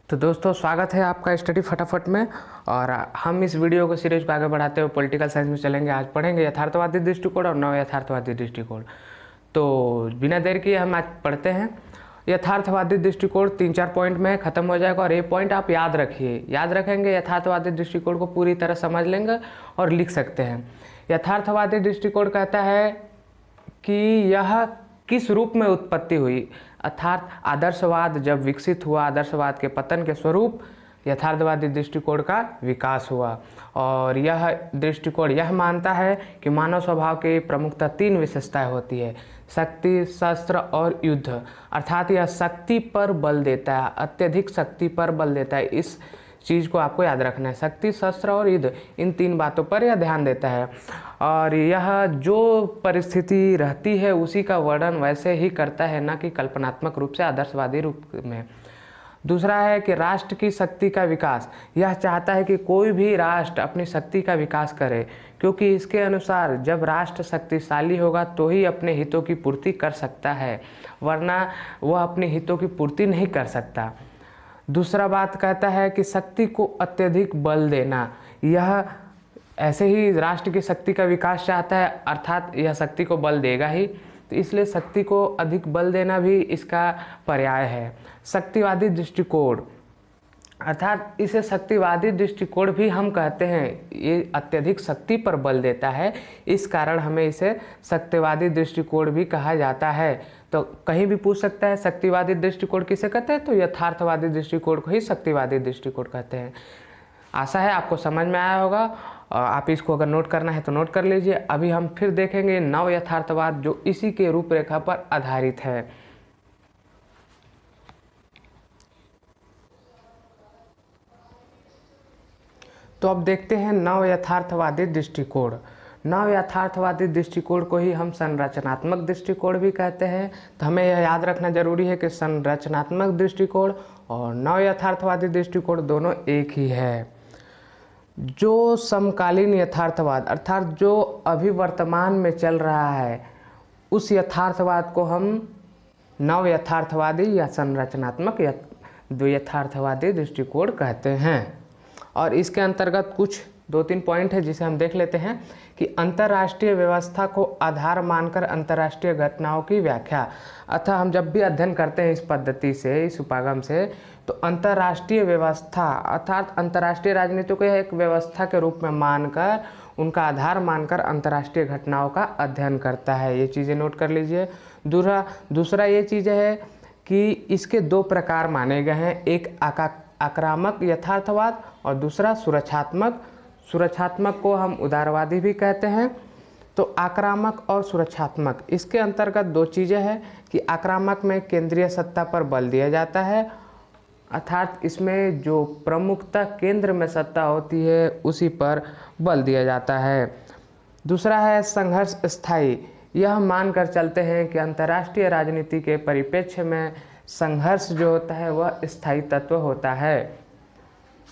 तो दोस्तों स्वागत है आपका स्टडी फटाफट में। और हम इस वीडियो को सीरीज को आगे बढ़ाते हुए पॉलिटिकल साइंस में चलेंगे। आज पढ़ेंगे यथार्थवादी दृष्टिकोण और नव यथार्थवादी दृष्टिकोण। तो बिना देर किए हम आज पढ़ते हैं। यथार्थवादी दृष्टिकोण 3-4 पॉइंट में ख़त्म हो जाएगा और ये पॉइंट आप याद रखिए। याद रखेंगे यथार्थवादी दृष्टिकोण को पूरी तरह समझ लेंगे और लिख सकते हैं। यथार्थवादी दृष्टिकोण कहता है कि यह किस रूप में उत्पत्ति हुई, अर्थात आदर्शवाद जब विकसित हुआ, आदर्शवाद के पतन के स्वरूप यथार्थवादी दृष्टिकोण का विकास हुआ। और यह दृष्टिकोण यह मानता है कि मानव स्वभाव की प्रमुखतः 3 विशेषताएं होती है: शक्ति, शस्त्र और युद्ध। अर्थात यह शक्ति पर बल देता है, अत्यधिक शक्ति पर बल देता है। इस चीज़ को आपको याद रखना है, शक्ति, शस्त्र और युद्ध, इन 3 बातों पर यह ध्यान देता है। और यह जो परिस्थिति रहती है उसी का वर्णन वैसे ही करता है, न कि कल्पनात्मक रूप से आदर्शवादी रूप में। दूसरा है कि राष्ट्र की शक्ति का विकास। यह चाहता है कि कोई भी राष्ट्र अपनी शक्ति का विकास करे, क्योंकि इसके अनुसार जब राष्ट्र शक्तिशाली होगा तो ही अपने हितों की पूर्ति कर सकता है, वरना वह अपने हितों की पूर्ति नहीं कर सकता। दूसरा बात कहता है कि शक्ति को अत्यधिक बल देना। यह ऐसे ही राष्ट्र की शक्ति का विकास चाहता है, अर्थात यह शक्ति को बल देगा ही, तो इसलिए शक्ति को अधिक बल देना भी इसका पर्याय है। शक्तिवादी दृष्टिकोण, अर्थात इसे शक्तिवादी दृष्टिकोण भी हम कहते हैं। ये अत्यधिक शक्ति पर बल देता है, इस कारण हमें इसे शक्तिवादी दृष्टिकोण भी कहा जाता है। तो कहीं भी पूछ सकता है शक्तिवादी दृष्टिकोण किसे कहते हैं, तो यथार्थवादी दृष्टिकोण को ही शक्तिवादी दृष्टिकोण कहते हैं। आशा है आपको समझ में आया होगा। आप इसको अगर नोट करना है तो नोट कर लीजिए। अभी हम फिर देखेंगे नव यथार्थवाद, जो इसी के रूपरेखा पर आधारित है। तो अब देखते हैं नव यथार्थवादी दृष्टिकोण। नव यथार्थवादी दृष्टिकोण को ही हम संरचनात्मक दृष्टिकोण भी कहते हैं। तो हमें यह याद रखना जरूरी है कि संरचनात्मक दृष्टिकोण और नव यथार्थवादी दृष्टिकोण दोनों एक ही है। जो समकालीन यथार्थवाद, अर्थात जो अभी वर्तमान में चल रहा है, उस यथार्थवाद को हम नव यथार्थवादी या संरचनात्मक यथार्थवादी दृष्टिकोण कहते हैं। और इसके अंतर्गत कुछ 2-3 पॉइंट है जिसे हम देख लेते हैं कि अंतर्राष्ट्रीय व्यवस्था को आधार मानकर अंतर्राष्ट्रीय घटनाओं की व्याख्या। अतः हम जब भी अध्ययन करते हैं इस पद्धति से, इस उपागम से, तो अंतर्राष्ट्रीय व्यवस्था अर्थात अंतर्राष्ट्रीय राजनीति को एक व्यवस्था के रूप में मानकर, उनका आधार मानकर अंतर्राष्ट्रीय घटनाओं का अध्ययन करता है। ये चीज़ें नोट कर लीजिए। दूसरा ये चीज़ है कि इसके 2 प्रकार माने गए हैं, एक आक्रामक यथार्थवाद और दूसरा सुरक्षात्मक। सुरक्षात्मक को हम उदारवादी भी कहते हैं। तो आक्रामक और सुरक्षात्मक, इसके अंतर्गत 2 चीज़ें हैं कि आक्रामक में केंद्रीय सत्ता पर बल दिया जाता है, अर्थात इसमें जो प्रमुखतः केंद्र में सत्ता होती है उसी पर बल दिया जाता है। दूसरा है संघर्ष स्थायी। यह मानकर चलते हैं कि अंतर्राष्ट्रीय राजनीति के परिप्रेक्ष्य में संघर्ष जो होता है वह स्थायी तत्व होता है।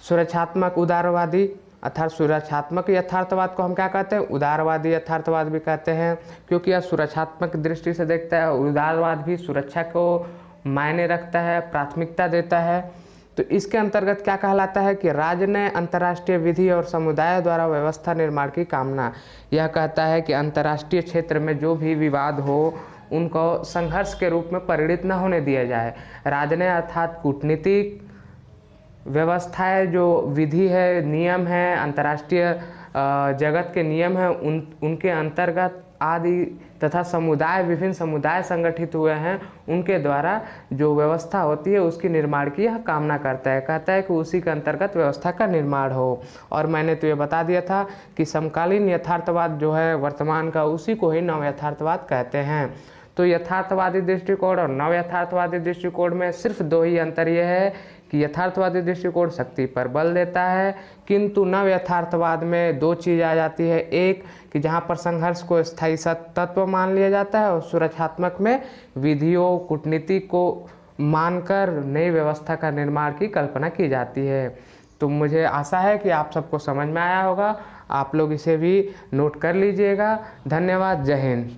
सुरक्षात्मक उदारवादी, अर्थात सुरक्षात्मक यथार्थवाद को हम क्या कहते हैं, उदारवादी यथार्थवाद भी कहते हैं, क्योंकि यह सुरक्षात्मक दृष्टि से देखता है। उदारवाद भी सुरक्षा को मायने रखता है, प्राथमिकता देता है। तो इसके अंतर्गत क्या कहलाता है कि राज्य ने अंतर्राष्ट्रीय विधि और समुदाय द्वारा व्यवस्था निर्माण की कामना। यह कहता है कि अंतर्राष्ट्रीय क्षेत्र में जो भी विवाद हो उनको संघर्ष के रूप में परिणित न होने दिया जाए। राज्य ने अर्थात कूटनीतिक व्यवस्थाएं, जो विधि है, नियम है, अंतर्राष्ट्रीय जगत के नियम हैं, उनके अंतर्गत आदि तथा समुदाय, विभिन्न समुदाय संगठित हुए हैं, उनके द्वारा जो व्यवस्था होती है उसकी निर्माण की यह कामना करता है। कहता है कि उसी के अंतर्गत व्यवस्था का निर्माण हो। और मैंने तो ये बता दिया था कि समकालीन यथार्थवाद जो है वर्तमान का, उसी को ही नव यथार्थवाद कहते हैं। तो यथार्थवादी दृष्टिकोण और नव यथार्थवादी दृष्टिकोण में सिर्फ 2 ही अंतर यह है कि यथार्थवादी दृष्टिकोण शक्ति पर बल देता है, किंतु नव यथार्थवाद में 2 चीज़ आ जाती है। एक कि जहाँ पर संघर्ष को स्थायी तत्व मान लिया जाता है, और सुरक्षात्मक में विधियों, कूटनीति को मानकर नई व्यवस्था का निर्माण की कल्पना की जाती है। तो मुझे आशा है कि आप सबको समझ में आया होगा। आप लोग इसे भी नोट कर लीजिएगा। धन्यवाद। जय हिंद।